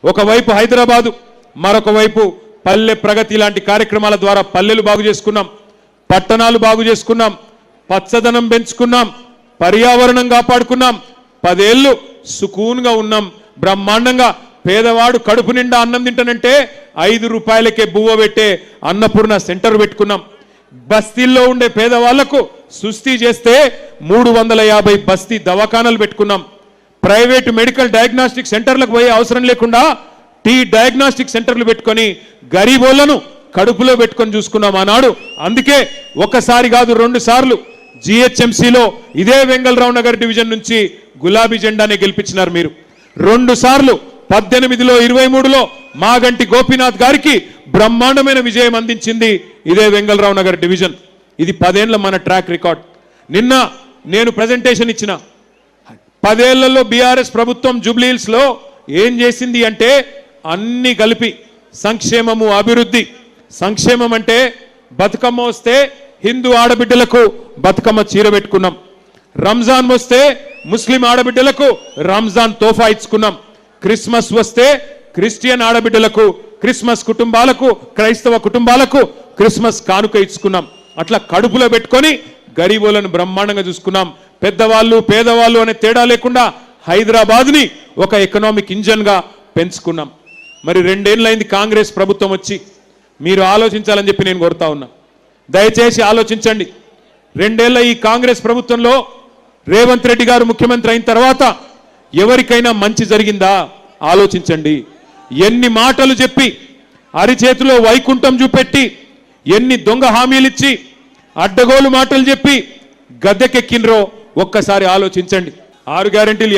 ఒకవైపు హైదరాబాదు, మరొక వైపు పల్లె ప్రగతి లాంటి కార్యక్రమాల ద్వారా పల్లెలు బాగు చేసుకున్నాం, పట్టణాలు బాగు చేసుకున్నాం, పచ్చదనం పెంచుకున్నాం, పర్యావరణం కాపాడుకున్నాం, 10 ఏళ్ళు సుకూన్గా ఉన్నాం. బ్రహ్మాండంగా పేదవాడు కడుపు నిండా అన్నం తింటానంటే 5 రూపాయలకే బువ్వ పెట్టే అన్నపూర్ణ సెంటర్ పెట్టుకున్నాం. బస్తీల్లో ఉండే పేదవాళ్లకు సుస్థి చేస్తే 350 బస్తీ దవాఖానాలు పెట్టుకున్నాం. ప్రైవేటు మెడికల్ డయాగ్నాస్టిక్ సెంటర్లకు పోయే అవసరం లేకుండా డయాగ్నాస్టిక్ సెంటర్లు పెట్టుకొని గరీబోళ్లను కడుపులో పెట్టుకొని చూసుకున్నాం ఆనాడు. అందుకే ఒకసారి కాదు 2 సార్లు జిహెచ్ఎంసీలో ఇదే వెంగళరావు నగర్ డివిజన్ నుంచి గులాబీ జెండానే గెలిపించినారు మీరు. 2 సార్లు 18లో 23లో మాగంటి గోపీనాథ్ గారికి బ్రహ్మాండమైన విజయం అందించింది ఇదే వెంగళరావు నగర్ డివిజన్. ఇది 10 ఏళ్ల మన ట్రాక్ రికార్డ్. నిన్న నేను ప్రెజెంటేషన్ ఇచ్చిన 10 ఏళ్లలో బీఆర్ఎస్ ప్రభుత్వం జూబ్లీహిల్స్లో ఏం చేసింది అంటే అన్ని కలిపి సంక్షేమము, అభివృద్ధి. సంక్షేమం అంటే బతుకమ్మ వస్తే హిందూ ఆడబిడ్డలకు బతుకమ్మ చీర పెట్టుకున్నాం, రంజాన్ వస్తే ముస్లిం ఆడబిడ్డలకు రంజాన్ తోఫా ఇచ్చుకున్నాం, క్రిస్మస్ వస్తే క్రిస్టియన్ ఆడబిడ్డలకు, క్రిస్మస్ కుటుంబాలకు, క్రైస్తవ కుటుంబాలకు క్రిస్మస్ కానుక ఇచ్చుకున్నాం. అట్లా కడుపులో పెట్టుకొని గరీబులను బ్రహ్మాండంగా చూసుకున్నాం. పెద్దవాళ్ళు పేదవాళ్ళు అనే తేడా లేకుండా హైదరాబాద్ని ఒక ఎకనామిక్ ఇంజన్గా పెంచుకున్నాం. మరి 2 ఏళ్ళైంది కాంగ్రెస్ ప్రభుత్వం వచ్చి. మీరు ఆలోచించాలని చెప్పి నేను కోరుతా ఉన్నా. దయచేసి ఆలోచించండి. 2 ఏళ్ల ఈ కాంగ్రెస్ ప్రభుత్వంలో రేవంత్ రెడ్డి గారు ముఖ్యమంత్రి అయిన తర్వాత ఎవరికైనా మంచి జరిగిందా ఆలోచించండి. ఎన్ని మాటలు చెప్పి అరిచేతిలో వైకుంఠం చూపెట్టి, ఎన్ని దొంగ హామీలు ఇచ్చి అడ్డగోలు మాటలు చెప్పి గద్దెకెక్కినరో ఒక్కసారి ఆలోచించండి. 6 గ్యారెంటీలు